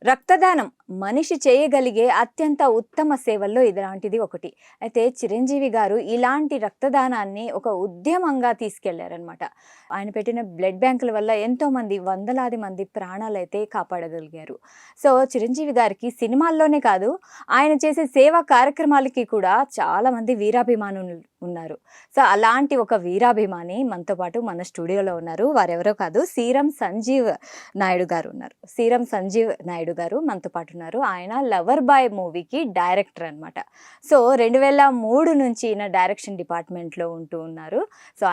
రక్తదానం మనిషి చేయగలిగే అత్యంత ఉత్తమ సేవల్లో ఇలాంటిది ఒకటి. అయితే చిరంజీవి గారు ఇలాంటి రక్తదానాన్ని ఒక ఉద్యమంగా తీసుకెళ్లారనమాట. ఆయన పెట్టిన బ్లడ్ బ్యాంకుల వల్ల ఎంతోమంది వందలాది మంది ప్రాణాలైతే కాపాడగలిగారు. సో చిరంజీవి గారికి సినిమాల్లోనే కాదు, ఆయన చేసే సేవా కార్యక్రమాలకి కూడా చాలామంది వీరాభిమానులు ఉన్నారు. సో అలాంటి ఒక వీరాభిమాని మనతో పాటు మన స్టూడియోలో ఉన్నారు. వారెవరో కాదు, సీరం సంజీవ్ నాయుడు గారు ఉన్నారు. సీరం సంజీవ్ నాయుడు గారు మనతో పాటు ఉన్నారు. ఆయన లవర్ బాయ్ మూవీకి డైరెక్టర్ అనమాట. సో 2003 నుంచి ఈయన డైరెక్షన్ డిపార్ట్మెంట్లో ఉంటూ ఉన్నారు. సో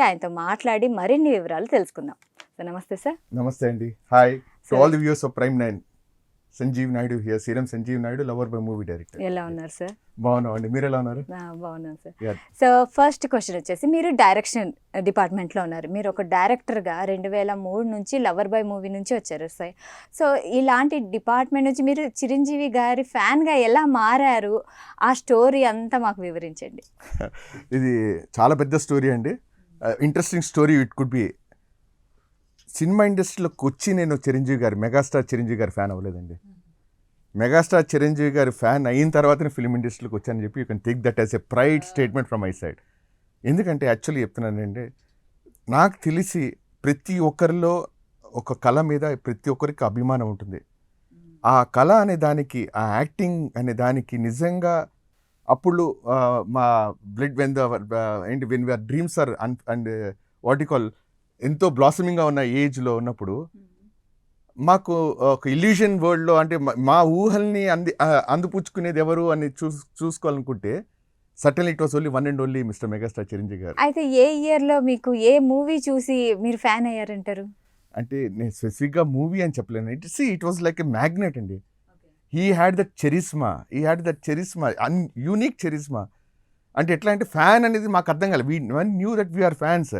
ఆయనతో మాట్లాడి మరిన్ని వివరాలు తెలుసుకుందాం. సో నమస్తే సార్. నమస్తే అండి. Hi to all the viewers of Prime 9. Sanjeev Naidu here, సీరం Sanjeev Naidu, lover boy movie director. ఎలా ఉన్నారు సార్? బాగున్నాం అండి, మీరు ఎలా ఉన్నారు? బాగున్నాను సార్. సో ఫస్ట్ క్వశ్చన్ వచ్చేసి, మీరు డైరెక్షన్ డిపార్ట్మెంట్లో ఉన్నారు. మీరు ఒక డైరెక్టర్గా 2003 నుంచి లవర్ బాయ్ మూవీ నుంచి వచ్చారు సార్. సో ఇలాంటి డిపార్ట్మెంట్ నుంచి మీరు చిరంజీవి గారి ఫ్యాన్గా ఎలా మారారు? ఆ స్టోరీ అంతా మాకు వివరించండి. ఇది చాలా పెద్ద స్టోరీ అండి, interesting story. It could B. Cinema ఇండస్ట్రీలోకి వచ్చి నేను చిరంజీవి గారి, మెగాస్టార్ చిరంజీవి గారి ఫ్యాన్ అవ్వలేదండి. మెగాస్టార్ చిరంజీవి గారి ఫ్యాన్ అయిన తర్వాతనే ఫిల్మ్ ఇండస్ట్రీలోకి వచ్చానని చెప్పి you can take that as a pride statement from my side. ఎందుకంటే యాక్చువల్లీ చెప్తున్నానండి, నాకు తెలిసి ప్రతి ఒక్కరిలో ఒక కళ మీద ప్రతి ఒక్కరికి అభిమానం ఉంటుంది. ఆ కళ అనే దానికి, ఆ యాక్టింగ్ అనే దానికి నిజంగా అప్పుడు మా బ్లడ్ ఏంటి when we are dreams are and what you call ఎంతో బ్లాసమింగ్గా ఉన్న ఏజ్లో ఉన్నప్పుడు మాకు ఒక ఇల్యూషన్ వరల్డ్లో, అంటే మా ఊహల్ని అందిపుచ్చుకునేది ఎవరు అని చూసుకోవాలనుకుంటే suddenly it was only one and only mister megastar Chiranjeevi garu. అయితే ఏ ఇయర్లో మీకు ఏ మూవీ చూసి మీరు ఫ్యాన్ అయ్యారంటారు? అంటే నేను స్పెసిఫిక్గా మూవీ అని చెప్పలేను. It was like a magnet అండి. He had that charisma, unique charisma. అంటే ఎట్లా అంటే ఫ్యాన్ అనేది మాకు అర్థం కాలేదు. We knew that we are fans,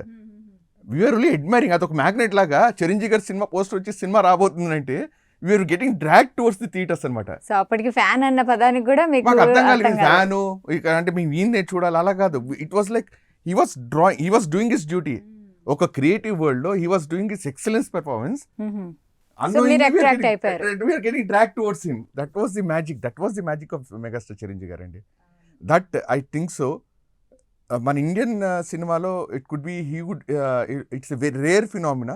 we are only admiring. అదొక మ్యాగ్నెట్ లాగా చిరంజీవి గారి సినిమా పోస్టర్ వచ్చి సినిమా రాబోతుందంటే we are getting drag towards the theatres అనమాట. సో అప్పటికి ఫ్యాన్ అన్న పదానికి కూడా మీకు అర్థం కాలేదు. ఫ్యాను అంటే మేము ఈయన్నే చూడాలి అలా కాదు. It was like he was doing his duty. ఒక క్రియేటివ్ వరల్డ్ లో he was doing his excellence performance. Getting drag towards him. That was the magic of megastar Chiranjeevi garu అండి. That I think so. మన Indian సినిమాలో it could be it's a very rare phenomena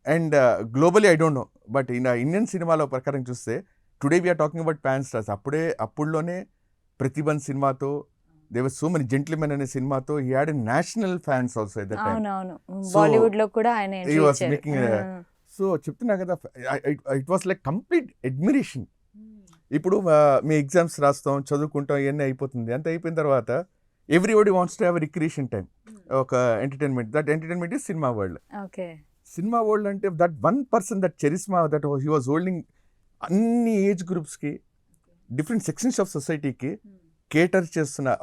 and globally I don't know. But Indian సినిమాలో ప్రకారం చూస్తే today we are talking about pan stars. అప్పుడులోనే ప్రతిభన్ సినిమాతో, there was so many, gentlemen అనే సినిమాతో he had national fans also at that time. Bollywood లో కూడా ఆయన హీ వాస్ మేకింగ్. సో చెప్తున్నా కదా, it was like complete admiration. ఇప్పుడు మీ ఎగ్జామ్స్ రాస్తాం, చదువుకుంటాం, ఇవన్నీ అయిపోతుంది. అంత అయిపోయిన తర్వాత everybody wants to have recreation time, ఒక entertainment. That entertainment is cinema world. Cinema world అంటే that one person, that charisma, that he was holding అన్ని ఏజ్ గ్రూప్స్కి, డిఫరెంట్ సెక్షన్స్ ఆఫ్ సొసైటీకి కేటర్ చేస్తున్న,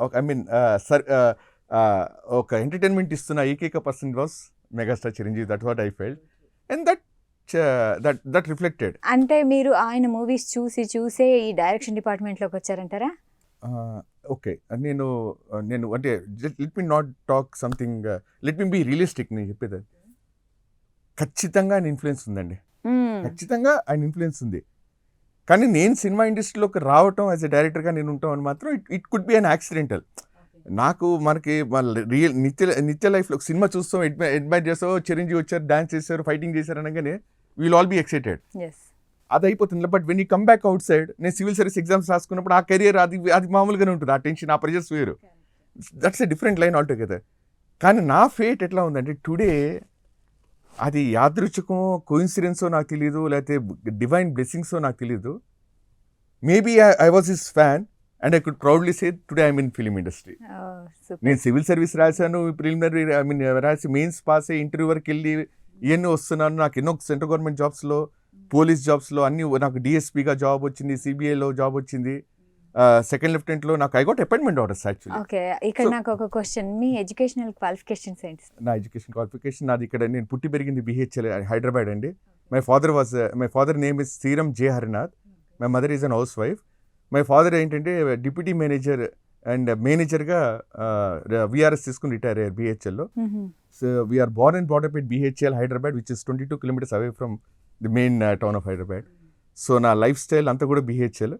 ఒక ఎంటర్టైన్మెంట్ ఇస్తున్న ఏకైక person was megastar Chiranjeevi. That what I felt and that reflected. అంటే మీరు ఆయన మూవీస్ చూసే ఈ డైరెక్షన్ డిపార్ట్మెంట్లోకి వచ్చారంటారా? ఓకే, నేను అంటే let me not talk something, let me be realistic. నేను చెప్పేది ఖచ్చితంగా ఆయన ఇన్ఫ్లుయెన్స్ ఉందండి. ఖచ్చితంగా ఆయన ఇన్ఫ్లుయెన్స్ ఉంది. కానీ నేను సినిమా ఇండస్ట్రీలోకి రావటం యాజ్ ఎ డైరెక్టర్గా నేను ఉంటాం అని మాత్రం it could be an accidental. మనకి రియల్ నిత్య లైఫ్లో సినిమా చూస్తాం, అడ్మైర్ చేస్తాం, చిరంజీవి వచ్చారు, డాన్స్ చేశారు, ఫైటింగ్ చేశారు అనగానే విల్ ఆల్ బీ ఎక్సైటెడ్. అది అయిపోతుంది. But when you come back outside, నేను సివిల్ సర్వీస్ ఎగ్జామ్స్ రాసుకున్నప్పుడు ఆ కెరియర్ అది మామూలుగానే ఉంటుంది. ఆ టెన్షన్, ఆ ప్రెజర్స్ వేరు. That's a different line all together. కానీ నా ఫేట్ ఎట్లా ఉందంటే టుడే, అది యాదృచ్ఛికమో కోఇన్సిడెన్సో నాకు తెలియదు, లేకపోతే డివైన్ బ్లెస్సింగ్సో నాకు తెలియదు. Maybe I was his fan and I could proudly say today I mean film industry. నేను సివిల్ సర్వీస్ రాశాను, ప్రిలిమినరీ రాసి మెయిన్స్ పాస్ అయ్యి ఇంటర్వ్యూ వరకు వెళ్ళి ఇవన్నీ వస్తున్నాను. నాకు ఎన్నో సెంట్రల్ గవర్నమెంట్ జాబ్స్లో, పోలీస్ జాబ్స్లో అన్ని, నాకు డిఎస్పీగా జాబ్ వచ్చింది, సిబిఐలో జాబ్ వచ్చింది, సెకండ్ లెఫ్టినెంట్లో నాకు I got appointment orders actually. Okay, ఇక్కడ నాకు ఒక క్వశ్చన్, మీ ఎడ్యుకేషనల్ క్వాలిఫికేషన్స్ ఏంటి? నా ఎడ్యుకేషన్ క్వాలిఫికేషన్ నాది ఇక్కడ, నేను పుట్టి పెరిగింది BHL హైదరాబాద్ అండి. My father name is Sriram J Harinath. My mother is an housewife. My father ఏంటంటే డిప్యూటీ మేనేజర్ అండ్ మేనేజర్గా VRS తీసుకుని రిటైర్ అయ్యారు BHLలో. So we are born and brought up at BHL Hyderabad, which is 22 kilometers away from the main town of Hyderabad. So నా life style అంతా కూడా BHL.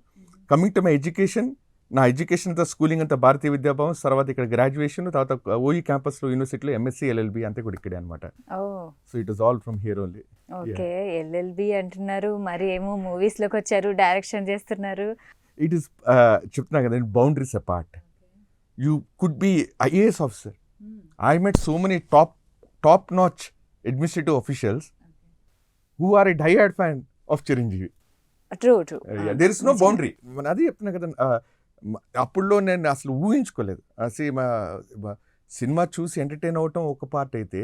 Coming to my education, నా education అంతా schooling అంతా భారతీయ విద్యాభవన్, తర్వాత ఇక్కడ గ్రాడ్యుయేషన్, తర్వాత ఓఈ క్యాంపస్లో యూనివర్సిటీలో ఎంఎస్సీ ఎల్ఎల్బి అంతా కూడా ఇక్కడే అనమాట. So it was all from here only. Okay, LLB అంటున్నారు, మరి ఏమో మూవీస్లోకి వచ్చారు, డైరెక్షన్ చేస్తున్నారు. ఇట్ ఈస్ చెప్తున్నా కదండి, boundaries apart. You could be IAS officer. I met so many top notch administrative officials who are a diehard fan of Chiranjeevi. True. There is no boundary. అది చెప్తున్నా కదా, అప్పుడులో నేను అసలు ఊహించుకోలేదు. సినిమా చూసి ఎంటర్టైన్ అవ్వటం ఒక పార్ట్ అయితే,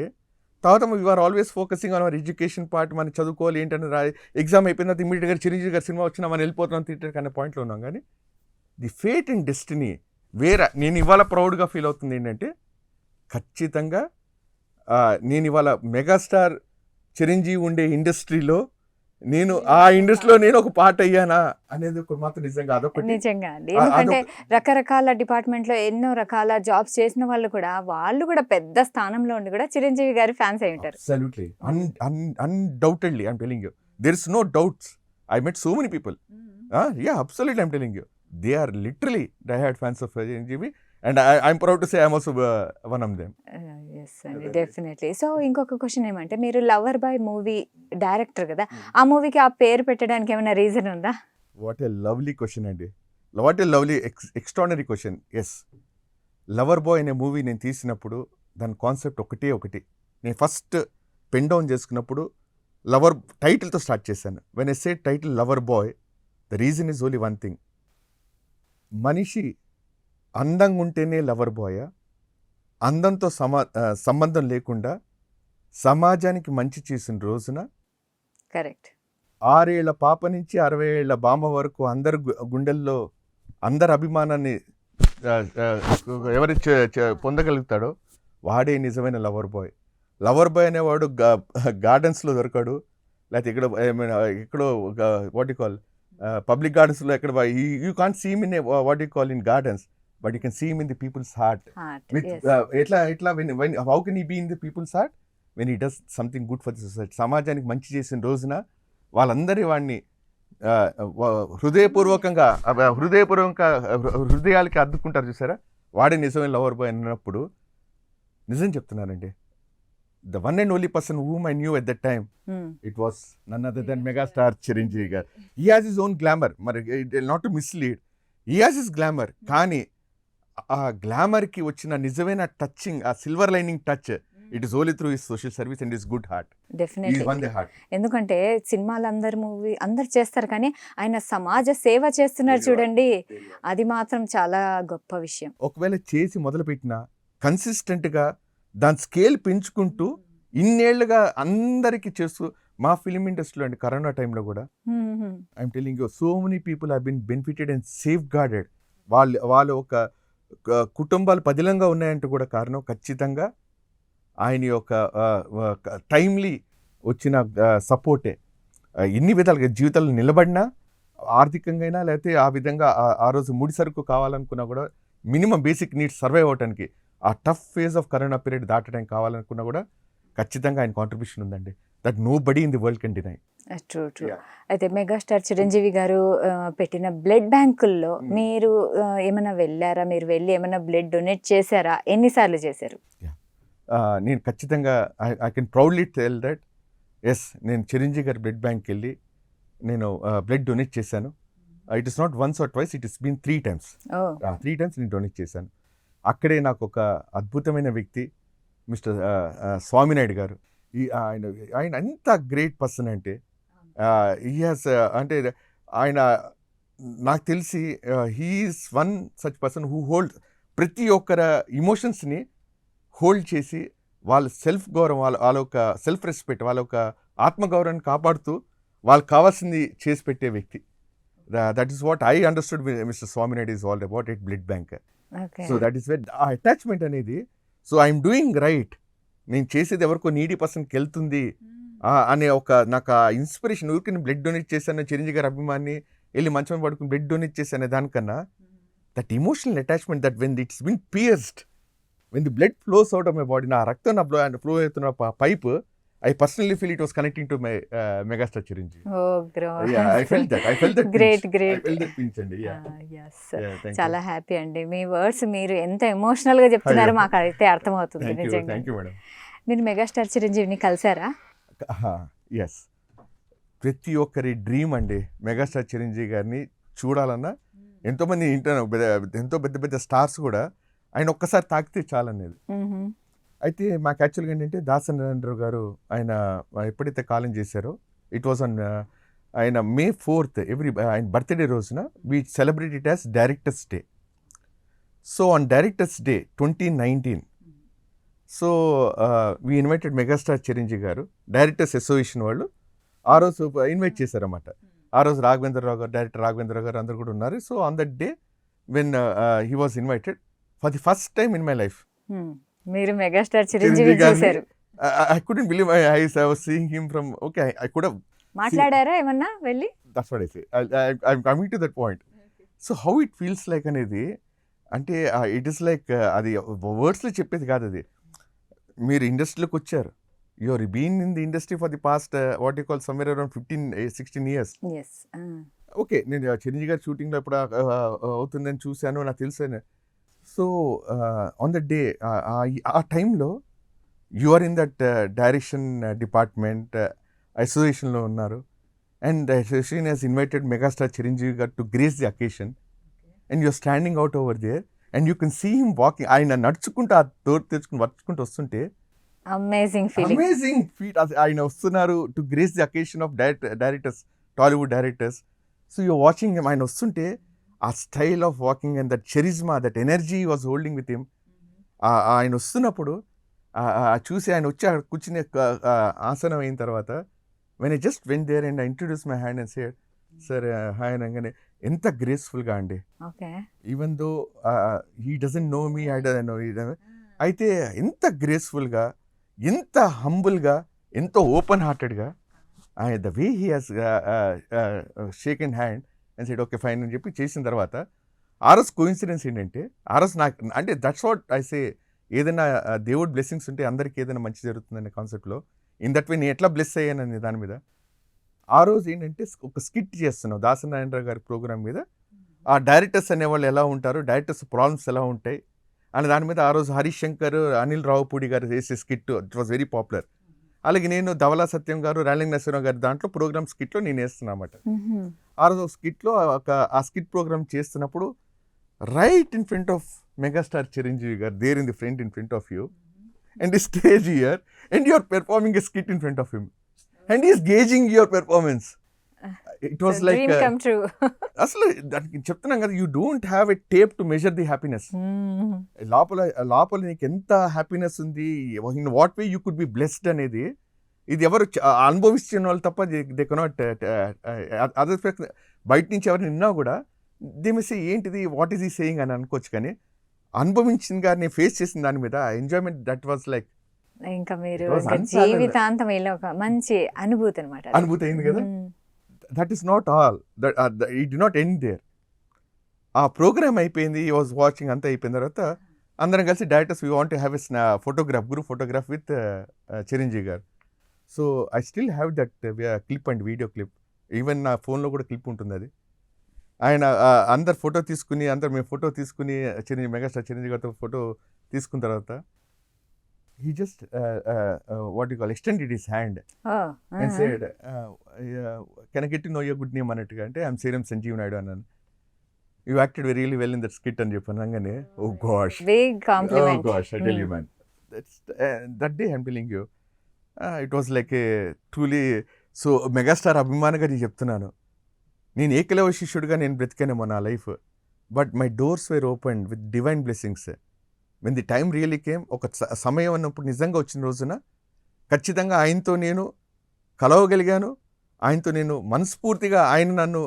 తర్వాత we are always focusing on our education part. మనం చదువుకోవాలి ఏంటని ఎగ్జామ్ అయిపోయిన తర్వాత ఇమీడియట్గా చిరంజీవి గారి సినిమా వచ్చినా మనం వెళ్ళిపోతున్నాం థియేటర్ అనే పాయింట్లో ఉన్నాం. కానీ ది ఫేట్ అండ్ డెస్టినీ వేరే. నేను ఇవాళ ప్రౌడ్గా ఫీల్ అవుతుంది ఏంటంటే, ఖచ్చితంగా నేను ఇవాళ మెగాస్టార్ చిరంజీవి ఉండే ఇండస్ట్రీలో నేను ఆ ఇండస్ట్రీలో నేను ఒక పార్ట్ అయ్యానా అనేది ఒక మాత్రం నిజంగా అదొకటి. నిజంగా అండి, ఎందుకంటే రకరకాల డిపార్ట్మెంట్లో ఎన్నో రకాల జాబ్స్ చేసిన వాళ్ళు కూడా పెద్ద స్థానంలో ఉండి కూడా చిరంజీవి గారి ఫ్యాన్స్ అయి ఉంటారు. Absolutely. Undoubtedly, I'm telling you. There is no doubts. I met so many people. Yeah, absolutely, I'm telling you. They are literally diehard fans of Chiranjeevi. And I'm proud to say I'm also one of them. Yes, అండి, definitely. So ఇంకొక question ఏమంటే, మీరు lover boy movie director కదా, ఆ మూవీకి ఆ పేరు పెట్టడానికి ఏమైనా రీజన్ ఉందా? What a lovely question అండి. What a lovely, extraordinary question. Yes. Lover boy అనే మూవీ నేను తీసినప్పుడు దాని కాన్సెప్ట్ ఒకటి. నేను ఫస్ట్ పెన్ డౌన్ చేసుకున్నప్పుడు లవర్ టైటిల్తో స్టార్ట్ చేశాను. When I say title lover boy, the reason is only one thing. మనిషి అందంగా ఉంటేనే లవర్ బాయ్, అందంతో సంబంధం లేకుండా సమాజానికి మంచి చేసిన రోజున, కరెక్ట్, 6 ఏళ్ల పాప నుంచి 60 ఏళ్ల బామ్మ వరకు అందరి గుండెల్లో అందరి అభిమానాన్ని ఎవరి పొందగలుగుతాడో వాడే నిజమైన లవర్ బాయ్. లవర్ బాయ్ అనేవాడు గార్డెన్స్లో దొరకడు, లేకపోతే ఎక్కడో వాట్ యు కాల్ పబ్లిక్ గార్డెన్స్లో ఎక్కడ you can't see in what you call in gardens, but you can see him in the people's heart. With, yes. How can he be in the people's heart? When he does something good for the society. సమాజానికి మంచి చేసిన రోజున వాళ్ళందరి వాడిని హృదయాలకి అద్దుకుంటారు చూసారా, వాడే నిజమైన lover boy అన్నప్పుడు నిజం చెప్తున్నానండి. The one and only person whom I knew at that time, it was none other than megastar Chiranjeevi garu. He has his own glamour. Not to mislead, he has his glamour. కానీ ఆ గ్లామర్కి వచ్చిన నిజమైన touching, ఆ silver lining touch, it is only through his social service and his good heart. Definitely. ఎందుకంటే సినిమాలు అందరు చేస్తారు, కానీ ఆయన సమాజ సేవ చేస్తున్నారు చూడండి, అది మాత్రం చాలా గొప్ప విషయం. ఒకవేళ చేసి మొదలుపెట్టినా కన్సిస్టెంట్గా దాని స్కేల్ పెంచుకుంటూ ఇన్నేళ్లుగా అందరికీ చేస్తూ, మా ఫిలిం ఇండస్ట్రీలో అండి కరోనా టైంలో కూడా I'm telling you, so many people have been benefited and safeguarded. వాళ్ళు ఒక కుటుంబాలు పదిలంగా ఉన్నాయంటే కూడా కారణం ఖచ్చితంగా ఆయన యొక్క టైమ్లీ వచ్చిన సపోర్టే. ఎన్ని విధాలుగా జీవితాలు నిలబడినా, ఆర్థికంగా అయినా, లేకపోతే ఆ విధంగా ఆ రోజు ముడి సరుకు కావాలనుకున్నా కూడా, మినిమం బేసిక్ నీడ్స్ సర్వైవ్ అవ్వడానికి, ఆ tough phase of corona period దాటడానికి కావాలనుకున్నా కూడా ఖచ్చితంగా ఆయన కాంట్రిబ్యూషన్ ఉందండి. That nobody in the world can deny. True. అయితే మెగాస్టార్ చిరంజీవి గారు పెట్టిన బ్లడ్ బ్యాంకుల్లో మీరు ఏమైనా వెళ్ళారా? మీరు వెళ్ళి ఏమైనా బ్లడ్ డొనేట్ చేశారా? ఎన్నిసార్లు చేశారు? నేను ఖచ్చితంగా I can proudly tell that yes, నేను చిరంజీవి గారి బ్లడ్ బ్యాంక్కి వెళ్ళి నేను బ్లడ్ డొనేట్ చేశాను. It is not once or twice, it is been 3 times. 3 times నేను డొనేట్ చేశాను. అక్కడే నాకు ఒక అద్భుతమైన వ్యక్తి మిస్టర్ స్వామినాయుడు గారు. ఆయన ఎంత గ్రేట్ పర్సన్ అంటే, అంటే ఆయన నాకు తెలిసి he's one such person who hold ప్రతి ఒక్కరి ఇమోషన్స్ని హోల్డ్ చేసి, వాళ్ళ సెల్ఫ్ గౌరవం, వాళ్ళ యొక్క సెల్ఫ్ రెస్పెక్ట్, వాళ్ళ యొక్క ఆత్మగౌరవాన్ని కాపాడుతూ వాళ్ళకి కావాల్సింది చేసి పెట్టే వ్యక్తి. That is what I understood mister Swami Naidu is all about it blood bank. So that is where ఆ అటాచ్మెంట్ అనేది, సో ఐఎమ్ డూయింగ్ రైట్, నేను చేసేది ఎవరికో నీడీ పర్సన్కి వెళ్తుంది అనే ఒక నాకు ఆ ఇన్స్పిరేషన్. ఊరికి నేను బ్లడ్ డొనేట్ చేశాను, చిరంజీవి గారి అభిమాని, వెళ్ళి మంచం పడుకుని బ్లడ్ డొనేట్ చేశాను దానికన్నా, that emotional attachment, that when it's been pierced, when the blood flows out of my body, నా రక్తం నా ఫ్లో అవుతున్న pipe, I personally feel it was connecting to my megastar Chiranjeevi. Oh, gross. Yeah, I felt that. I felt that Great, pinch. great. I felt that pinch అండి. Yeah. Yes. Yeah, thank చాలా you. Happy అండి. మీ words మీరు ఎంత emotional గా చెప్తున్నారో అయ్యో. మాకు అయితే అర్థమవుతుంది Thank you. నిజంగా. Thank you, madam. మీరు మెగాస్టార్ చిరంజీవిని కలిసారా? ఎస్. ప్రతి ఒక్కరి డ్రీమ్ అండి మెగాస్టార్ చిరంజీవి గారిని చూడాలన్నా ఎంతోమంది ఎంతో పెద్ద పెద్ద స్టార్స్ కూడా ఆయన ఒక్కసారి తాకితే చాలనేది. అయితే మాకు యాక్చువల్గా ఏంటంటే దాసరి నారాయణరావు గారు ఆయన ఎప్పుడైతే కాలం చేశారో ఇట్ వాజ్ ఆన్ ఆయన May 4th ఆయన బర్త్డే రోజున we celebrate it as directors day. So on directors day 2019 so we invited megastar Chiranjeevi గారు డైరెక్టర్స్ అసోసియేషన్ వాళ్ళు ఆ రోజు ఇన్వైట్ చేశారన్నమాట. ఆ రోజు రాఘవేంద్రరావు గారు డైరెక్టర్ రాఘవేంద్రరావు గారు అందరు కూడా ఉన్నారు. So on that day when he was invited for the first time in my life మీరు మెగాస్టార్ చిరంజీవి చూశారు. I couldn't believe my eyes. I was seeing him from, okay, I could have. మాట్లాడారా ఏమన్నా వెళ్ళి? That's what I say. I'm coming to that point. So how it feels like అనేది అంటే it is like అది వర్డ్స్లో చెప్పేది కాదు. అది మీరు ఇండస్ట్రీలోకి వచ్చారు. You are been in the industry for the past what you call somewhere around 15-16 years. Yes. Okay, నేను చిరంజీవి గారి షూటింగ్లో ఎప్పుడు అవుతుందని చూశాను, నాకు తెలుసు. సో ఆన్ ద డే ఆ టైంలో you are in that direction department అసోసియేషన్లో ఉన్నారు. And association has invited megastar Chiranjeevi garu to grace the occasion and you are standing out over there and you can see him walking. ఆయన నడుచుకుంటూ ఆ door తెచ్చుకుని వర్చుకుంటూ వస్తుంటే amazing feat. ఆయన వస్తున్నారు to grace the occasion of directors, Tollywood directors. So you are watching him. ఆయన వస్తుంటే ఆ style of walking and that charisma, that energy was holding with him. ఆయన వస్తున్నప్పుడు చూసి ఆయన వచ్చి అక్కడ కూర్చునే ఆసనం అయిన తర్వాత when I just went there and I introduce my hand and said sir hi అనగానే ఎంత గ్రేస్ఫుల్గా అండి. Even though he doesn't know me, I doesn't know. అయితే ఎంత గ్రేస్ఫుల్గా, ఎంత హంబుల్గా, ఎంతో ఓపెన్ హార్టెడ్గా the way he has shaken hand and said okay fine అని చెప్పి చేసిన తర్వాత ఆ రోజు కోఇన్సిడెన్స్ ఏంటంటే ఆ రోజు నాకు అంటే దట్స్ వాట్ ఐ సే, ఏదైనా దేవుడు బ్లెస్సింగ్స్ ఉంటే అందరికీ ఏదైనా మంచి జరుగుతుందనే కాన్సెప్ట్లో ఇన్ దట్ వే నేను ఎట్లా బ్లెస్ అయ్యానని దాని మీద ఆ రోజు ఏంటంటే ఒక స్కిట్ చేస్తున్నాం దాసరి నారాయణరావు గారి ప్రోగ్రామ్ మీద. ఆ డైరెక్టర్స్ అనేవాళ్ళు ఎలా ఉంటారు, డైరెక్టర్స్ ప్రాబ్లమ్స్ ఎలా ఉంటాయి అని దాని మీద ఆ రోజు హరీష్ శంకర్, అనిల్ రావుపూడి గారు చేసే skit it was very popular. అలాగే నేను ధవలా సత్యం గారు, రాలింగ్ నరసింహరావు గారి దాంట్లో ప్రోగ్రామ్ స్కిట్లో నేను వేస్తున్నా అన్నమాట. ఆ రోజు స్కిట్లో ఆ స్కిట్ ప్రోగ్రామ్ చేస్తున్నప్పుడు right in front of megastar Chiranjeevi garu, there in the front in front of you and the stage here and you are performing a skit in front of him and he is gazing your performance. It was like అసలు దానికి చెప్తున్నాం కదా, you don't have a tape to measure the happiness. లోపల నీకు ఎంత happiness ఉంది, in what way you could be blessed అనేది ఇది ఎవరు అనుభవించిన వాళ్ళు తప్ప దే కెనాట్ అదర్ బయట నుంచి ఎవరిని విన్నా కూడా దే మే సే ఏంటిది, వాట్ ఈస్ ఈ సేయింగ్ అని అనుకోవచ్చు. కానీ అనుభవించిన గారిని ఫేస్ చేసిన దాని మీద ఎంజాయ్మెంట్ దట్ వాజ్ లైక్ ఇంకా మీరు జీవితాంతం ఒక మంచి అనుభూతి అనమాట. అనుభూతి అయింది కదా. That is not all, it did not end there. ఆ ప్రోగ్రామ్ అయిపోయింది, ఈ వాజ్ వాచింగ్ అంతా అయిపోయిన తర్వాత అందరం కలిసి directors we want to have a photograph, group photograph with Chiranjeevi garu. So I still have that clip and video clip. Even నా ఫోన్లో కూడా క్లిప్ ఉంటుంది. అది ఆయన అందరు ఫోటో తీసుకుని, మేము ఫోటో తీసుకుని మెగాస్టార్ చిరంజీవి గారితో ఫోటో తీసుకున్న తర్వాత he just what you call extended his hand and said can I get to know your good name అన్నట్టుగా. అంటే ఐఎమ్ సీరం సంజీవ్ నాయుడు అన్నాను. You acted really well in that skit అని చెప్పాను. అనగానే oh gosh, big compliment. Oh gosh, I tell you man, that's that day I'm telling you it was like a truly so megastar అభిమానిగా నేను చెప్తున్నాను. నేను ఏకలవ శిష్యుడిగా నేను బ్రతికానేమో నా life, but my doors were open with divine blessings. When the time really came, ఒక సమయం అన్నప్పుడు నిజంగా వచ్చిన రోజున ఖచ్చితంగా ఆయనతో నేను కలవగలిగాను. ఆయనతో నేను మనస్ఫూర్తిగా ఆయన నన్ను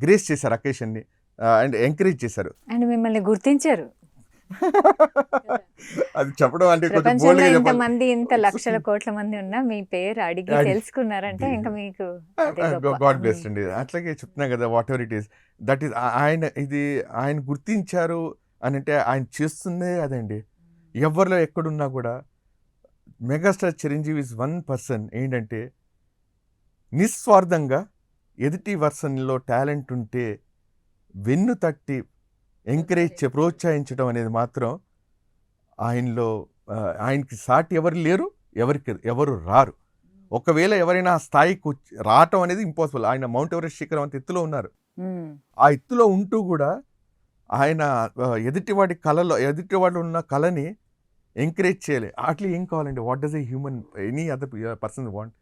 గ్రేస్ చేశారు అకేషన్ని అండ్ ఎంకరేజ్ చేశారు అండ్ మిమ్మల్ని గుర్తించారు. అది చెప్పడం అంటే ప్రపంచంలో ఇంతమంది, ఇంత లక్షల కోట్ల మంది ఉన్నా మీ పేరు అడిగి తెలుసుకున్నారంటే ఇంకా మీకు గాడ్ బ్లెస్డ్ అండి. అట్లాగే చెప్తున్నా కదా, what ever it is that is ఆయన గుర్తించారు అని అంటే ఆయన చేస్తుందే అదండి. ఎవరిలో ఎక్కడున్నా కూడా megastar Chiranjeevi is one person ఏంటంటే నిస్వార్థంగా ఎదుటి వర్షన్లో టాలెంట్ ఉంటే వెన్ను తట్టి ఎంకరేజ్ ప్రోత్సహించడం అనేది మాత్రం ఆయనలో ఆయనకి సాటి ఎవరు లేరు, ఎవరు రారు. ఒకవేళ ఎవరైనా ఆ స్థాయికి రావటం అనేది ఇంపాసిబుల్. ఆయన మౌంట్ ఎవరెస్ట్ శిఖరం అంత ఎత్తులో ఉన్నారు. ఆ ఎత్తులో ఉంటూ కూడా ఆయన ఎదుటివాడి కళలో ఎదుటివాడు ఉన్న కళని ఎంకరేజ్ చేయాలి. అట్లా ఏం కావాలండి? What does a human any other person want?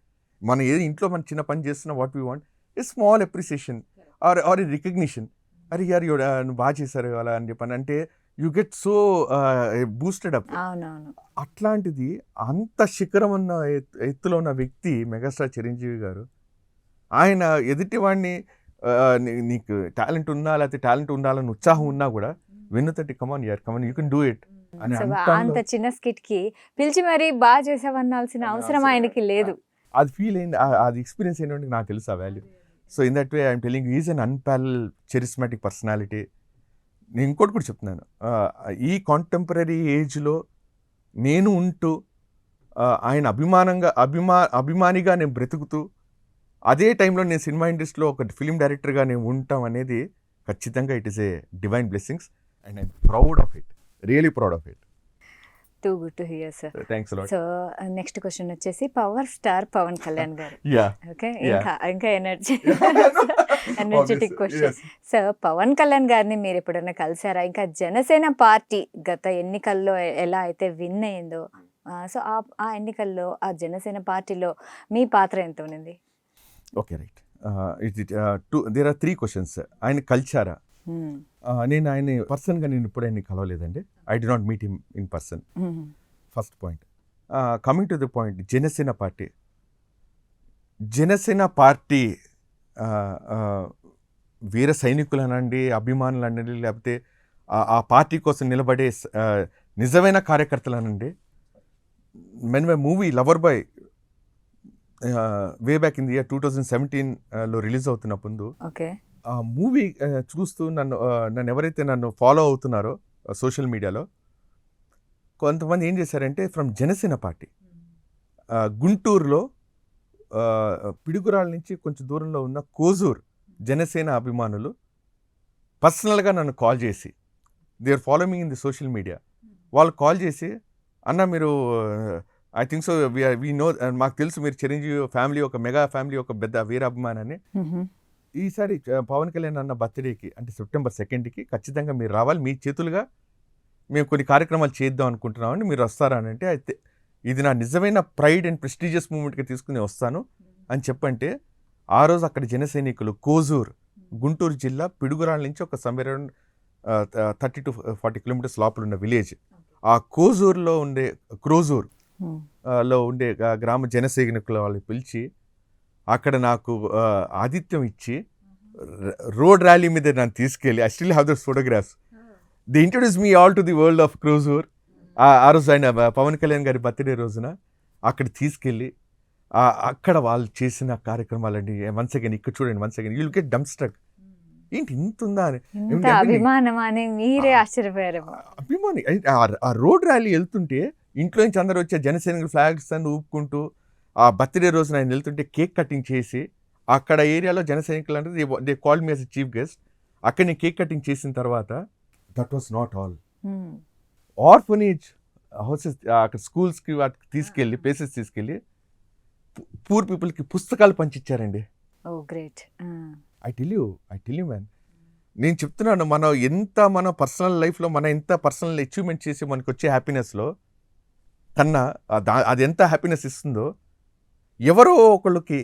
మనం ఏది ఇంట్లో మనం చిన్న పని చేస్తున్నా what we want a small appreciation or a recognition. అరే యార్ నువ్వు బాగా చేశారు అలా అని చెప్పని అంటే you get so boosted up. అట్లాంటిది అంత శిఖరం ఉన్న ఎత్తులో ఉన్న వ్యక్తి మెగాస్టార్ చిరంజీవి గారు. ఆయన ఎదుటివాడిని నీకు టాలెంట్ ఉన్నా లేకపోతే టాలెంట్ ఉండాలని ఉత్సాహం ఉన్నా కూడా వెన్నుతట్టి come on you can do it అని అంత చిన్న స్కిట్ కి పిలిచి మరి బాగా చేసావనాల్సిన అవసరం ఆయనకి లేదు. అది ఫీల్ అయింది, అది ఎక్స్పీరియన్స్ అయినటువంటి నాకు తెలుసు ఆ value. So in that way I'm telling is an unparallel charismatic personality. నేను ఇంకోటి కూడా చెప్తున్నాను, ఈ కాంటెంపరీ ఏజ్లో నేను ఉంటూ ఆయన అభిమానిగా నేను బ్రతుకుతూ అదే టైంలో నేను సినిమా ఇండస్ట్రీలో ఒక ఫిలిం డైరెక్టర్గా నేను ఉంటాం అనేది ఖచ్చితంగా it is a divine blessings and I'm proud of it, really proud of it. Too good to hear sir. Thanks a lot. So next question వచ్చేసి power star Pawan Kalyan garu. Okay, ఇంకా energetic question. So Pawan Kalyan గారిని మీరు ఎప్పుడైనా కలిసారా? ఇంకా జనసేన పార్టీ గత ఎన్నికల్లో ఎలా అయితే విన్ అయిందో, సో ఆ ఎన్నికల్లో ఆ జనసేన పార్టీలో మీ పాత్ర ఎంత ఉన్నది? Okay right. There are 3 questions. ఆయన కలిసారా? నేను ఆయన పర్సన్గా నేను ఇప్పుడు ఆయన కలవలేదండి. I did not meet him in person. First point. Coming to the point, Janasena party వీర సైనికులనండి, అభిమానులనండి, లేకపోతే ఆ పార్టీ కోసం నిలబడే నిజమైన కార్యకర్తలనండి. When my movie lover boy way back in the year 2017లో రిలీజ్ అవుతున్నప్పుడు ఆ మూవీ చూస్తూ నన్ను ఎవరైతే నన్ను ఫాలో అవుతున్నారో సోషల్ మీడియాలో కొంతమంది ఏం చేశారంటే ఫ్రమ్ జనసేన పార్టీ గుంటూరులో పిడుగురాళ్ళ నుంచి కొంచెం దూరంలో ఉన్న కోజూర్ జనసేన అభిమానులు పర్సనల్గా నన్ను కాల్ చేసి, they are follow me in the social media, వాళ్ళు కాల్ చేసి అన్న మీరు I think so we know, మాకు తెలుసు మీరు చిరంజీవి ఫ్యామిలీ ఒక మెగా ఫ్యామిలీ ఒక పెద్ద వీర అభిమానాన్ని, ఈసారి పవన్ కళ్యాణ్ అన్న బర్త్డేకి అంటే సెప్టెంబర్ 2కి ఖచ్చితంగా మీరు రావాలి, మీ చేతులుగా మేము కొన్ని కార్యక్రమాలు చేద్దాం అనుకుంటున్నామని, మీరు వస్తారా అని అంటే అయితే ఇది నా నిజమైన ప్రైడ్ అండ్ ప్రెస్టీజియస్ మూమెంట్గా తీసుకుని వస్తాను అని చెప్పంటే ఆ రోజు అక్కడ జనసైనికులు కోజూర్ గుంటూరు జిల్లా పిడుగురాళ్ళ నుంచి ఒక సమ్వేర్ 30 to 40 కిలోమీటర్స్ లోపల ఉన్న విలేజ్, ఆ కోజూర్లో ఉండే క్రోజూర్ లో ఉండే గ్రామ జనసైనికుల వాళ్ళు పిలిచి అక్కడ నాకు ఆతిథ్యం ఇచ్చి రోడ్ ర్యాలీ మీద నన్ను తీసుకెళ్ళి, I still have those photographs, they introduce me all to the world of closure. ఆ రోజు ఆయన పవన్ కళ్యాణ్ గారి బర్త్డే రోజున అక్కడ తీసుకెళ్ళి అక్కడ వాళ్ళు చేసిన కార్యక్రమాలండి. వన్స్ అగైన్ ఇక్కడ చూడండి, వన్స్ అగైన్ యుల్ గెట్ డమ్ స్ట్రక్, ఏంటి ఇంత ఉందా అని అభిమానం అని మీరే ఆశ్చర్యపోయారు. అభిమాని ఆ రోడ్ ర్యాలీ వెళ్తుంటే ఇంట్లో నుంచి అందరూ వచ్చే జనసేన ఫ్లాగ్స్ అన్ని ఊపుకుంటూ ఆ బర్త్డే రోజున ఆయన వెళ్తుంటే కేక్ కటింగ్ చేసి అక్కడ ఏరియాలో జనసైనికులు అంటే they called me as a chief guest. అక్కడ నేను కేక్ కటింగ్ చేసిన తర్వాత that was not all, orphanage houses అక్కడ స్కూల్స్కి వాటికి తీసుకెళ్ళి ప్లేసెస్ తీసుకెళ్ళి పూర్ పీపుల్కి పుస్తకాలు పంచిచ్చారండి. ఐ టెల్ యూ మ్యాన్, నేను చెప్తున్నాను, మన పర్సనల్ లైఫ్లో మనం ఎంత పర్సనల్ అచీవ్మెంట్ చేసి మనకు వచ్చే హ్యాపీనెస్లో కన్నా అది ఎంత హ్యాపీనెస్ ఇస్తుందో ఎవరో ఒకళ్ళకి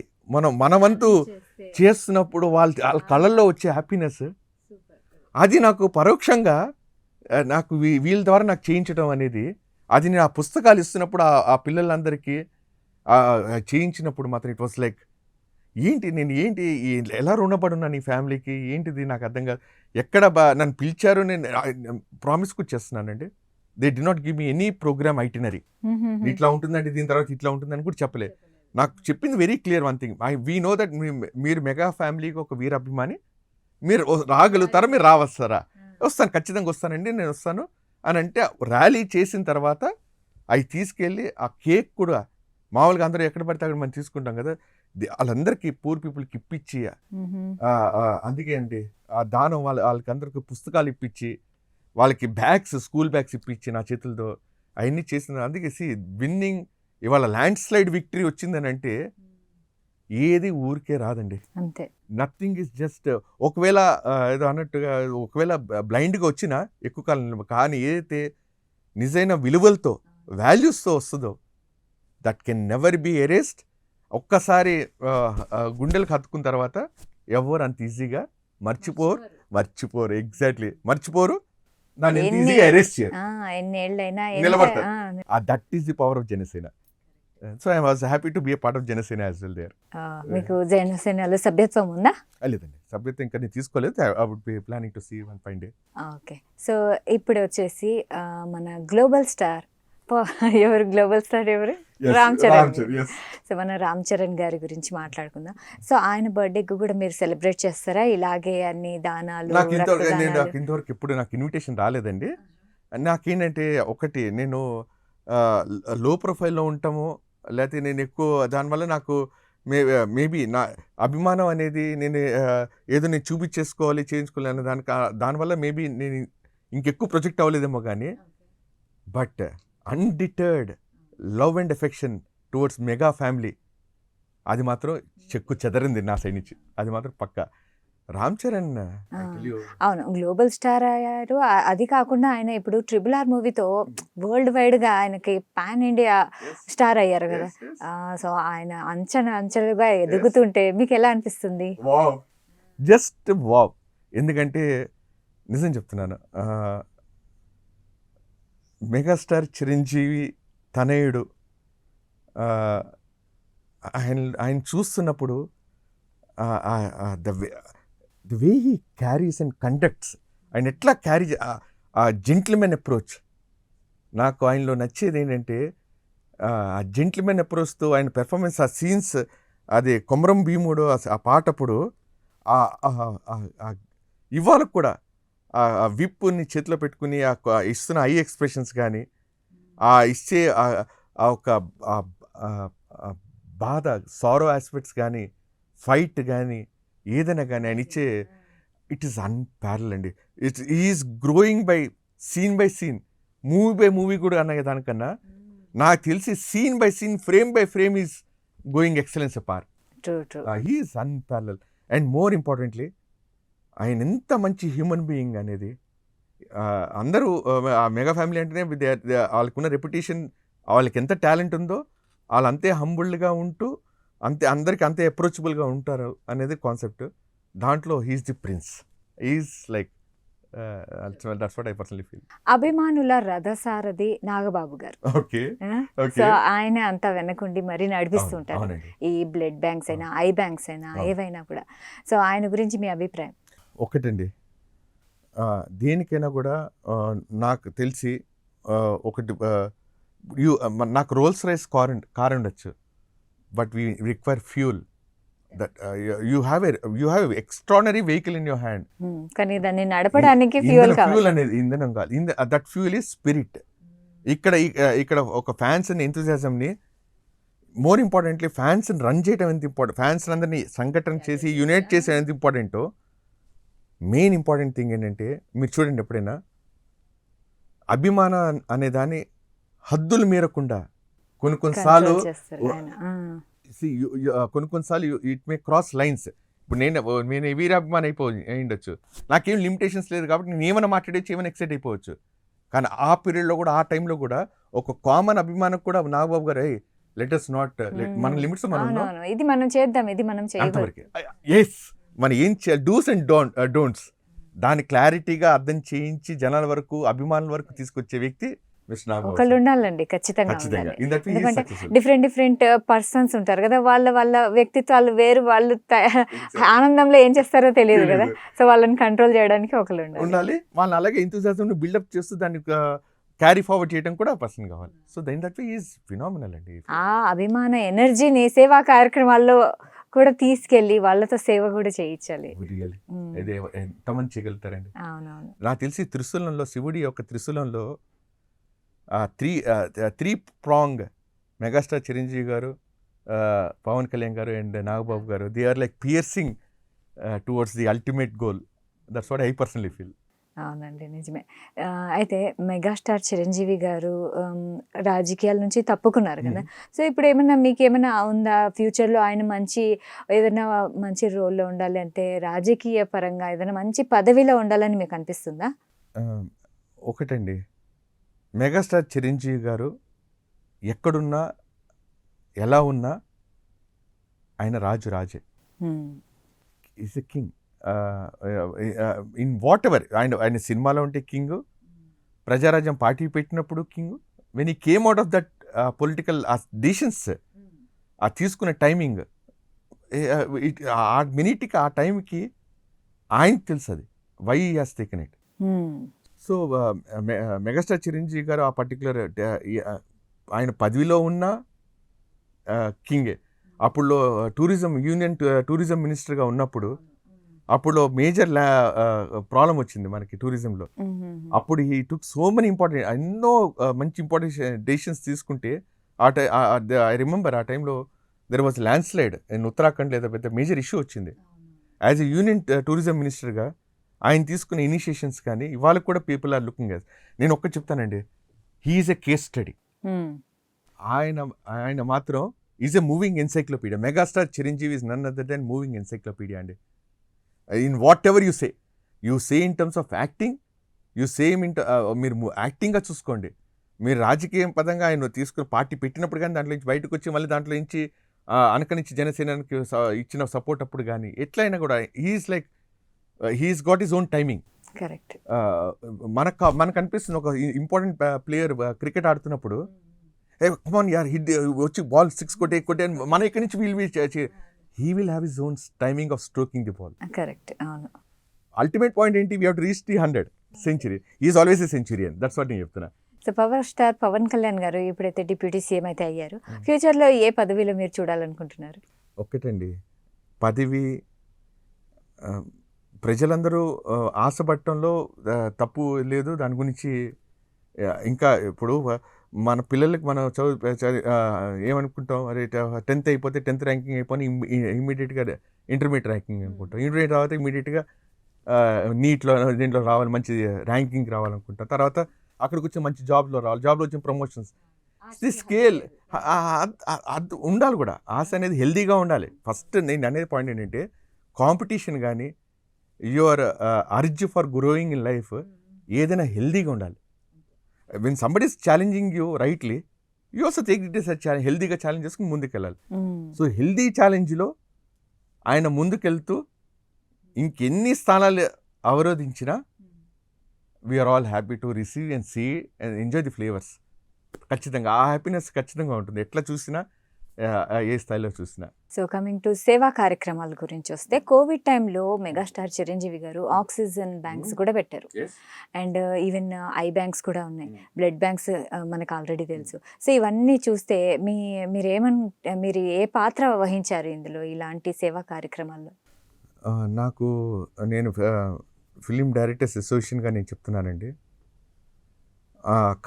మన వంతు చేస్తున్నప్పుడు వాళ్ళ కళ్ళల్లో వచ్చే హ్యాపీనెస్, అది నాకు పరోక్షంగా నాకు వీళ్ళ ద్వారా నాకు చేయించడం అనేది, అది నేను ఆ పుస్తకాలు ఇస్తున్నప్పుడు ఆ పిల్లలందరికీ చేయించినప్పుడు మాత్రం ఇట్ వాస్ లైక్ నేను ఎలా రుణపడి ఉన్నాను ఈ ఫ్యామిలీకి, ఏంటిది నాకు అర్థం కాదు. ఎక్కడ నన్ను పిలిచారు, నేను ప్రామిస్ కూడా చేస్తున్నానండి, they did not give me any programme itinerary, ఇట్లా ఉంటుందండి దీని తర్వాత ఇట్లా ఉంటుందని కూడా చెప్పలేదు. నాకు చెప్పింది very clear one thing, we know that మీరు మెగా ఫ్యామిలీకి ఒక వీర అభిమాని, మీరు రాగలుగుతారా, మీరు రావస్తారా? వస్తాను, ఖచ్చితంగా వస్తానండి, నేను వస్తాను అని అంటే ర్యాలీ చేసిన తర్వాత అవి తీసుకెళ్ళి ఆ కేక్ కూడా మామూలుగా అందరూ ఎక్కడ పడితే అక్కడ మనం తీసుకుంటాం కదా, వాళ్ళందరికీ పూర్ పీపుల్కి ఇప్పించి అందుకే అండి ఆ దానం వాళ్ళకి అందరికి పుస్తకాలు ఇప్పించి, వాళ్ళకి బ్యాగ్స్, స్కూల్ బ్యాగ్స్ ఇప్పించి నా చేతులతో అవన్నీ చేసిన. అందుకే విన్నింగ్ ఇవాళ ల్యాండ్ స్లైడ్ విక్టరీ వచ్చిందని అంటే ఏది ఊరికే రాదండి. అంతే. నథింగ్ ఈజ్ జస్ట్ ఒకవేళ ఏదో అన్నట్టుగా ఒకవేళ బ్లైండ్గా వచ్చినా ఎక్కువ కాలం, కానీ ఏదైతే నిజమైన విలువలతో వాల్యూస్తో వస్తుందో that can never be erased. ఒక్కసారి గుండెలకు హత్తుకున్న తర్వాత ఎవరు అంత ఈజీగా మర్చిపోరు. ఎగ్జాక్ట్లీ మర్చిపోరు, దాన్ని ఎంత ఈజీగా ఎరేస్ చేయరు, నిలబడతారు. That is the power of Janasena. So I was happy to be a part of Janasena as well there. మీకు జనసేనలో సభ్యత్వం ఉందా? లేదండి, సభ్యత్వం ఇంకా నేను తీసుకోలేదు. I would be planning to see one fine day. Okay. So ఇప్పుడు వచ్చేసి మన గ్లోబల్ స్టార్, ఎవరు గ్లోబల్ స్టార్ ఎవరు? రామ్ చరణ్. సో మన రామ్ చరణ్ గారి గురించి మాట్లాడుకుందాం. సో ఆయన బర్త్డేకి కూడా మీరు సెలబ్రేట్ చేస్తారా ఇలాగే అన్ని దానాలు? నాకు ఇంతవరకు ఎప్పుడు నాకు ఇన్విటేషన్ రాలేదండి. నాకేంటంటే ఒకటి, నేను లో ప్రొఫైల్లో ఉంటాము, లేకపోతే నేను ఎక్కువ దానివల్ల నాకు మేబీ నా అభిమానం అనేది నేను ఏదో నేను చూపించేసుకోవాలి, చేయించుకోవాలి అనే దానివల్ల మేబీ నేను ఇంకెక్కువ ప్రొజెక్ట్ అవ్వలేదేమో. కానీ but undeterred love and affection towards mega family అది మాత్రం చెక్కు చెదరింది నా సైడ్ నుంచి, అది మాత్రం పక్కా. రామ్ చరణ్ అవును గ్లోబల్ స్టార్ అయ్యారు. అది కాకుండా ఆయన ఇప్పుడు RRR మూవీతో వరల్డ్ వైడ్ గా ఆయనకి పాన్ ఇండియా స్టార్ అయ్యారు కదా. సో ఆయన అంచెలుగా ఎదుగుతుంటే మీకు ఎలా అనిపిస్తుంది? Just wow. ఎందుకంటే నిజం చెప్తున్నాను, మెగాస్టార్ చిరంజీవి తనయుడు ఆయన చూస్తున్నప్పుడు the way he carries and conducts, ఆయన ఎట్లా క్యారీ, ఆ జెంటిల్మెన్ అప్రోచ్. నాకు ఆయనలో నచ్చేది ఏంటంటే ఆ జెంటిల్మెన్ అప్రోచ్తో ఆయన పెర్ఫార్మెన్స్, ఆ సీన్స్, అది కొమరం భీముడు ఆ పాటప్పుడు ఇవాళ కూడా ఆ విప్పుని చేతిలో పెట్టుకుని ఇస్తున్న ఐ ఎక్స్ప్రెషన్స్ కానీ, ఆ ఇచ్చే ఒక బాధ, సారో ఆస్పెక్ట్స్ కానీ, ఫైట్ కానీ, ఏదైనా కానీ ఆయన ఇచ్చే ఇట్ ఈస్ అన్పారల్ అండి. Is growing by scene, movie by movie కూడా అన్న దానికన్నా నాకు తెలిసి scene by scene, frame by frame is going excellence apart. He is unparallel. And more importantly ఆయన ఎంత మంచి హ్యూమన్ బీయింగ్ అనేది అందరూ ఆ మెగా ఫ్యామిలీ అంటేనే వాళ్ళకున్న రెప్యుటేషన్, వాళ్ళకి ఎంత టాలెంట్ ఉందో వాళ్ళు అంతే హంబుల్గా ఉంటూ అందరికి అంతే అప్రోచబుల్గా ఉంటారు అనేది కాన్సెప్ట్. దాంట్లో he's the prince, is like that's what I personally feel. అభిమానుల రథసారథి నాగబాబు గారు. ఓకే. సో ఆయన అంతా వెనకుండి మరీ నడిపిస్తుంటారు. ఈ బ్లడ్ బ్యాంక్స్ అయినా, ఐ బ్యాంక్స్ అయినా, ఏవైనా కూడా. సో ఆయన గురించి మీ అభిప్రాయం? ఒకటండి, దేనికైనా కూడా నాకు తెలిసి ఒకటి, నాకు రోల్స్ రైస్ కార్ ఉండొచ్చు, but we require fuel. That you have extraordinary vehicle in your hand, కానీ దాన్ని నడపడానికి ఫ్యూల్ అనేది ఇంధనం కాదు. That fuel is spirit. ఇక్కడ ఒక ఫ్యాన్స్ ఎంతూజియాజంని, మోర్ ఇంపార్టెంట్లీ ఫ్యాన్స్ని రన్ చేయడం ఎంత ఇంపార్టెంట్, ఫ్యాన్స్ అందరినీ సంఘటన చేసి యునైట్ చేసే ఎంత ఇంపార్టెంటో, మెయిన్ ఇంపార్టెంట్ థింగ్ ఏంటంటే, మీరు చూడండి ఎప్పుడైనా అభిమానం అనే దాన్ని హద్దులు మీరకుండా కొన్నిసార్లు ఇట్ మే క్రాస్ లైన్స్. ఇప్పుడు నేను వీరాభిమాని అయ్యిండొచ్చు, నాకేం లిమిటేషన్స్ లేదు కాబట్టి నేను ఏమైనా మాట్లాడచ్చు, ఏమైనా ఎక్సైట్ అయిపోవచ్చు. కానీ ఆ పీరియడ్లో కూడా, ఆ టైంలో కూడా ఒక కామన్ అభిమానం కూడా నాగబాబు గారు, లెట్ us నాట్, మన లిమిట్స్ మనం చేద్దాం, ఇది మనం అంతవరకు. ఎస్, మనం ఏం చేయాలి, డూస్ అండ్ డోంట్స్, దాన్ని క్లారిటీగా అర్థం చేయించి జనాల వరకు, అభిమానుల వరకు తీసుకొచ్చే వ్యక్తి ఒకళ్ళు ఉండాలండి, ఖచ్చితంగా. ఎందుకంటే డిఫరెంట్ పర్సన్స్ ఉంటారు కదా, వాళ్ళ వ్యక్తిత్వాలు వేరు, వాళ్ళు ఆనందంలో ఏం చేస్తారో తెలియదు కదా. సో వాళ్ళని కంట్రోల్ చేయడానికి ఒకళ్ళు ఉండాలి. వాళ్ళని అలాగే ఎంతూజియాజంని బిల్డప్ చేస్తూ దాన్ని క్యారీ ఫార్వర్డ్ చేయడం కూడా పర్సన్ కావాలి. So that way is phenomenal అండి. ఆ అభిమాన ఎనర్జీని సేవా కార్యక్రమాల్లో కూడా తీసుకెళ్ళి వాళ్ళతో సేవ కూడా చేయించాలి. ఎంతమంది చేయగలుగుతారండి. అవునవును. నాకు తెలిసి త్రిశూలంలో, శివుడి యొక్క త్రిశూలంలో three prong megastar Chiranjeevi garu, Pawan Kalyan garu and Nagababu garu, they are like piercing towards the ultimate goal. That's what I personally feel. అవునండి, నిజమే. అయితే మెగాస్టార్ చిరంజీవి గారు రాజకీయాల నుంచి తప్పుకున్నారు కదా. సో ఇప్పుడు ఏమన్నా మీకేమైనా ఉందా ఫ్యూచర్లో ఆయన ఏదైనా మంచి రోల్లో ఉండాలి అంటే రాజకీయ పరంగా ఏదైనా మంచి పదవిలో ఉండాలని మీకు అనిపిస్తుందా? ఒకటండి, మెగాస్టార్ చిరంజీవి గారు ఎక్కడున్నా ఎలా ఉన్నా ఆయన రాజే. Is a king in whatever. ఆయన సినిమాలో ఉంటే కింగ్, ప్రజారాజ్యం పార్టీ పెట్టినప్పుడు king, when he came out of that political decisions, ఆ తీసుకునే టైమింగ్, ఆ మినిట్కి ఆ టైంకి ఆయనకి తెలుసు అది why has taken it. So megastar Chiranjeevi garu ఆ పర్టికులర్ ఆయన పదవిలో ఉన్న కింగే. అప్పుడు టూరిజం మినిస్టర్గా ఉన్నప్పుడు అప్పుడు మేజర్ ప్రాబ్లం వచ్చింది మనకి టూరిజంలో. అప్పుడు ఈ టుక్ సో మెనీ ఇంపార్టెంట్, ఎన్నో మంచి ఇంపార్టెంట్ డెసిషన్స్ తీసుకుంటే ఐ రిమెంబర్ ఆ టైంలో there was land slide in Uttarakhand, లేదా పెద్ద మేజర్ ఇష్యూ వచ్చింది. యాజ్ ఎ యూనియన్ టూరిజం మినిస్టర్గా ఆయన తీసుకునే ఇనిషియేషన్స్ కానీ ఇవాళ కూడా పీపుల్ ఆర్ లుకింగ్ యాజ్. నేను ఒక్కటి చెప్తానండి, హీఈస్ ఎ కేస్ స్టడీ. ఆయన మాత్రం is a moving encyclopedia. Megastar Chiranjeevi is none other than moving encyclopedia అండి. In whatever you say in terms of acting, you same మీరు యాక్టింగ్గా చూసుకోండి. మీరు రాజకీయం పదంగా ఆయన తీసుకుని పార్టీ పెట్టినప్పుడు కానీ దాంట్లో నుంచి బయటకు వచ్చి మళ్ళీ దాంట్లో నుంచి అనకనిచ్చి జనసేనకి ఇచ్చిన సపోర్ట్ అప్పుడు కానీ ఎట్లయినా కూడా he's got his own timing. Correct. మనకు అనిపిస్తుంది ఒక ఇంపార్టెంట్ ప్లేయర్ క్రికెట్ ఆడుతున్నప్పుడు కమాన్ యార్ హిట్ వచ్చి బాల్ 6 కొట్టే మన ఇక్కడి నుంచి he will have his own timing of stroking the ball. Correct. Ultimate point ఏంటి, we have to reach the 100th century. He is always a centurion. That's what నేను చెప్తున్నా. So power star Pawan Kalyan garu ఇప్పుడైతే deputy CM అయితే అయ్యారు, ఫ్యూచర్లో ఏ పదవిలో మీరు చూడాలనుకుంటున్నారు? ఒక్కటండి, పదవి ప్రజలందరూ ఆశపడటంలో తప్పు లేదు. దాని గురించి ఇంకా ఇప్పుడు మన పిల్లలకి మనం ఏమనుకుంటాం, అరే 10th అయిపోతే 10th ర్యాంకింగ్ అయిపోయి ఇమ్మీడియట్గా ఇంటర్మీడియట్ ర్యాంకింగ్ అనుకుంటాం. ఇంటర్మీడియట్ తర్వాత ఇమ్మీడియట్గా నీట్లో దీంట్లో రావాలి, మంచి ర్యాంకింగ్ రావాలనుకుంటాం. తర్వాత అక్కడికి వచ్చి మంచి జాబ్లో రావాలి, జాబ్లో వచ్చిన ప్రమోషన్స్. ది స్కేల్ అది ఉండాలి కూడా. ఆశ అనేది హెల్దీగా ఉండాలి. ఫస్ట్ నేను అనేది పాయింట్ ఏంటంటే, కాంపిటీషన్ కానీ your urge for growing in life ఏదైనా హెల్దీగా ఉండాలి. When somebody is challenging you rightly, you also take it is హెల్దీగా ఛాలెంజ్ చేసుకుని ముందుకెళ్ళాలి. సో హెల్దీ ఛాలెంజ్లో ఆయన ముందుకెళ్తూ ఇంకెన్ని స్థానాలు అవరోధించినా we are all happy to receive and see and enjoy the flavours. ఖచ్చితంగా ఆ హ్యాపీనెస్ ఖచ్చితంగా ఉంటుంది, ఎట్లా చూసినా ఏ స్థాయిలో చూసినా. సో కమింగ్ టు సేవా కార్యక్రమాల గురించి వస్తే, కోవిడ్ టైంలో మెగాస్టార్ చిరంజీవి గారు ఆక్సిజన్ బ్యాంక్స్ కూడా పెట్టారు. అండ్ ఈవెన్ ఐ బ్యాంక్స్ కూడా ఉన్నాయి, బ్లడ్ బ్యాంక్స్ మనకు ఆల్రెడీ తెలుసు. సో ఇవన్నీ చూస్తే మీరు ఏ పాత్ర వహించారు ఇందులో, ఇలాంటి సేవా కార్యక్రమాల్లో? నేను ఫిలిం డైరెక్టర్స్ అసోసియేషన్గా నేను చెప్తున్నానండి,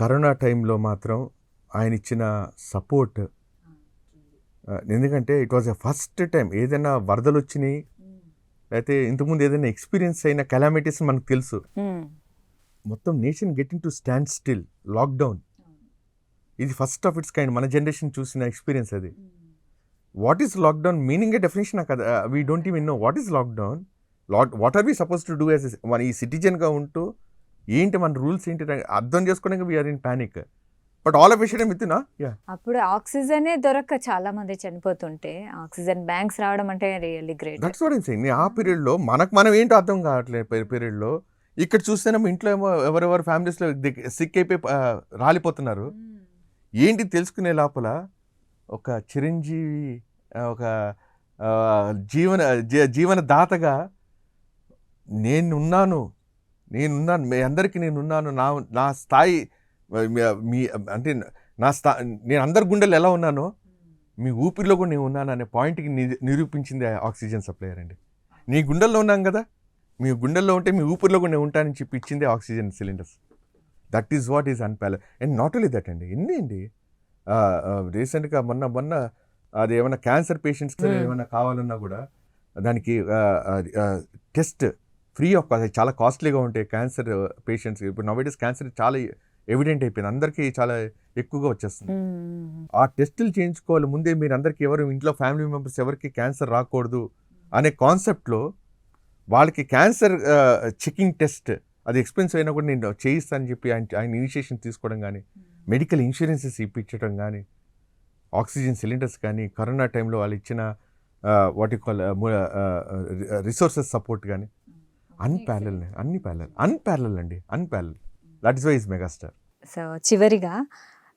కరోనా టైంలో మాత్రం ఆయన ఇచ్చిన సపోర్ట్, ఎందుకంటే it was a first time ఏదైనా వరదలు వచ్చినాయి, అయితే ఇంతకుముందు ఏదైనా ఎక్స్పీరియన్స్ అయిన కెలామిటీస్ మనకు తెలుసు. మొత్తం nation getting to stand still, lockdown, ఇది ఫస్ట్ ఆఫ్ ఇట్స్ కైండ్ మన జనరేషన్ చూసిన ఎక్స్పీరియన్స్. అది what is lockdown meaning, definition కదా, we don't even know what is lockdown, what are we suppose to do as మన ఈ సిటిజన్గా ఉంటూ ఏంటి మన రూల్స్ ఏంటి అర్థం చేసుకోవడానికి we are in panic. But all of it విత్నా అప్పుడు ఆక్సిజనే దొరక్క చాలా మంది చనిపోతుంటే ఆక్సిజన్ బ్యాంక్స్ రావడం అంటే really great. That's what I'm saying. ఆ పీరియడ్లో మనం ఏంటో అర్థం కావట్లేదు. పీరియడ్లో ఇక్కడ చూస్తేనేమో ఇంట్లో ఏమో ఎవరెవరు ఫ్యామిలీస్లో సిక్ అయిపోయి రాలిపోతున్నారు. ఏంటి తెలుసుకునే లోపల ఒక చిరంజీవి ఒక జీవన దాతగా నేనున్నాను, మీ అందరికీ నేనున్నాను, నా స్థాయి అంటే నేను అందరి గుండెలు ఎలా ఉన్నానో మీ ఊపిరిలో కూడా నేను ఉన్నాను అనే పాయింట్కి నిరూపించింది ఆక్సిజన్ సప్లయర్ అండి. నీ గుండెల్లో ఉన్నాం కదా, మీ గుండెల్లో ఉంటే మీ ఊపిరిలో కూడా నేను ఉంటానని చెప్పి ఇచ్చింది oxygen cylinders. That is what is unparallel. And not only that అండి, ఎన్ని అండి రీసెంట్గా మొన్న అది ఏమైనా క్యాన్సర్ పేషెంట్స్కి ఏమైనా కావాలన్నా కూడా దానికి టెస్ట్ ఫ్రీ ఆఫ్ కాస్ట్, చాలా కాస్ట్లీగా ఉంటాయి క్యాన్సర్ పేషెంట్స్. ఇప్పుడు నవేడేస్ క్యాన్సర్ చాలా ఎవిడెంట్ అయిపోయింది, అందరికీ చాలా ఎక్కువగా వచ్చేస్తుంది. ఆ టెస్టులు చేయించుకోవాలి ముందే. మీరు అందరికీ ఎవరు ఇంట్లో ఫ్యామిలీ మెంబర్స్ ఎవరికి క్యాన్సర్ రాకూడదు అనే కాన్సెప్ట్లో వాళ్ళకి క్యాన్సర్ చెకింగ్ టెస్ట్ అది ఎక్స్పెన్సివ్ అయినా కూడా నేను చేయిస్తానని చెప్పి ఆయన ఇనిషియేషన్ తీసుకోవడం కానీ, మెడికల్ ఇన్సూరెన్సెస్ ఇప్పించడం కానీ, ఆక్సిజన్ సిలిండర్స్ కానీ, కరోనా టైంలో వాళ్ళు ఇచ్చిన వాటి కాల్ రిసోర్సెస్ సపోర్ట్ కానీ, అన్పారల్ అండి, unparallel. That is why is megastar. So చివరిగా,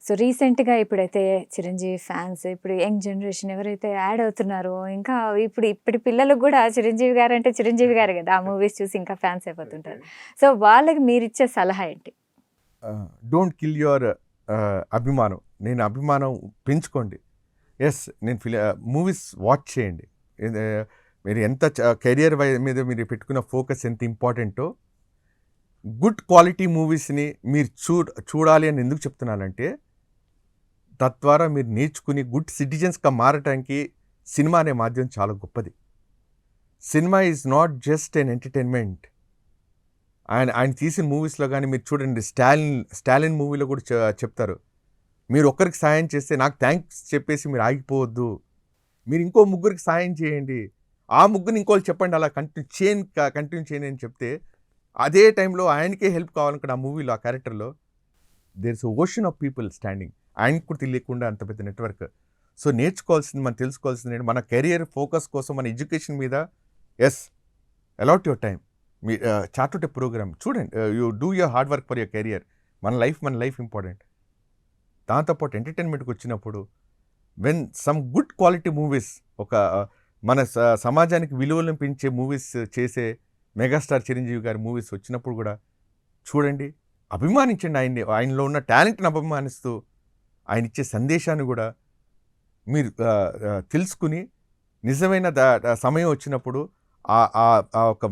సో రీసెంట్గా ఇప్పుడైతే చిరంజీవి ఫ్యాన్స్, ఇప్పుడు యంగ్ జనరేషన్ ఎవరైతే యాడ్ అవుతున్నారో, ఇంకా ఇప్పటి పిల్లలకు కూడా చిరంజీవి గారు అంటే చిరంజీవి గారు కదా, ఆ మూవీస్ చూసి ఇంకా ఫ్యాన్స్ అయిపోతుంటారు. సో వాళ్ళకి మీరు ఇచ్చే సలహా ఏంటి? డోంట్ కిల్ యువర్ అభిమానం. నేను అభిమానం పెంచుకోండి. ఎస్, నేను మూవీస్ వాచ్ చేయండి. మీరు ఎంత కెరియర్ మీద మీరు పెట్టుకున్న ఫోకస్ ఎంత ఇంపార్టెంటో, గుడ్ క్వాలిటీ మూవీస్ని మీరు చూడాలి అని ఎందుకు చెప్తున్నానంటే, తద్వారా మీరు నేర్చుకుని గుడ్ సిటిజన్స్గా మారటానికి సినిమా అనే మాధ్యమం చాలా గొప్పది. Cinema is not just N entertainment. ఆయన తీసిన మూవీస్లో కానీ మీరు చూడండి, స్టాలిన్ మూవీలో కూడా చెప్తారు, మీరు ఒక్కరికి సాయం చేస్తే నాకు థ్యాంక్స్ చెప్పేసి మీరు ఆగిపోవద్దు, మీరు ఇంకో ముగ్గురికి సాయం చేయండి, ఆ ముగ్గురిని ఇంకోళ్ళు చెప్పండి, అలా కంటిన్యూ చేయని అని చెప్తే, అదే టైంలో ఆయనకే హెల్ప్ కావాలనుకున్న ఆ మూవీలో, ఆ క్యారెక్టర్లో there is ocean of people standing. ఆయనకు కూడా తెలియకుండా అంత పెద్ద నెట్వర్క్. సో నేర్చుకోవాల్సింది, మనం తెలుసుకోవాల్సింది మన కెరియర్ ఫోకస్ కోసం, మన ఎడ్యుకేషన్ మీద ఎస్ అలాట్ యువర్ టైం. మీ చార్ట్ ఏ ప్రోగ్రామ్ చూడండి, you do your hard work for your career. మన లైఫ్ ఇంపార్టెంట్. దాంతోపాటు ఎంటర్టైన్మెంట్కి వచ్చినప్పుడు when some good quality movies, ఒక మన సమాజానికి విలువలను పెంచే మూవీస్ చేసే మెగాస్టార్ చిరంజీవి గారి మూవీస్ వచ్చినప్పుడు కూడా చూడండి, అభిమానించండి ఆయన్ని. ఆయనలో ఉన్న టాలెంట్ని అభిమానిస్తూ ఆయన ఇచ్చే సందేశాన్ని కూడా మీరు తెలుసుకుని, నిజమైన సమయం వచ్చినప్పుడు ఆ ఒక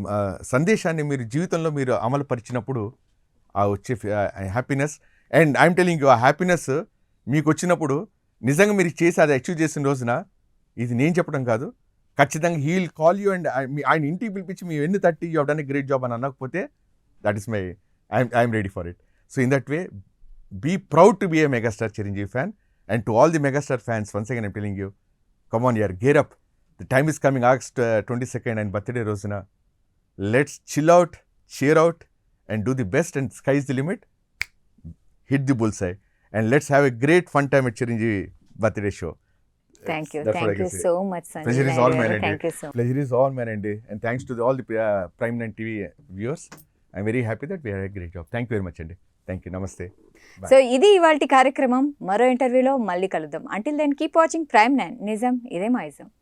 సందేశాన్ని మీరు జీవితంలో మీరు అమలు పరిచినప్పుడు ఆ వచ్చే happiness, and I'm telling you, ఆ హ్యాపీనెస్ మీకు వచ్చినప్పుడు నిజంగా మీరు చేసి అది అచీవ్ చేసిన రోజున, ఇది నేను చెప్పడం కాదు, ఖచ్చితంగా హీ విల్ కాల్ యూ అండ్ ఆయన ఇంటికి పిలిపించి మీ వెన్ను తట్టి you have done a great job అని అనకపోతే, that is my I'm ready for it. So in that way, be proud to be a megastar Chiranjeevi fan, and to all the megastar fans, once again I'm telling you, come on yaar, gear up. The time is coming, August 22nd and birthday rosuna. Let's chill out, cheer out and do the best, and sky is the limit. Hit the bullseye and let's have a great fun time at Chiranjeevi birthday show. Thank you say. so much, Sanjay. Pleasure is all mine, Thank you so much. Pleasure is all mine, and thanks to all the Prime 9 TV viewers. I'm very happy that we had a great job. Thank you very much, Andy. Thank you. Namaste. So ఇది ఇవాల్టి కార్యక్రమం. మరో ఇంటర్వ్యూలో మళ్ళీ కలుద్దాం. Until then keep watching Prime 9. నిజం ఇదే మా ఇజం.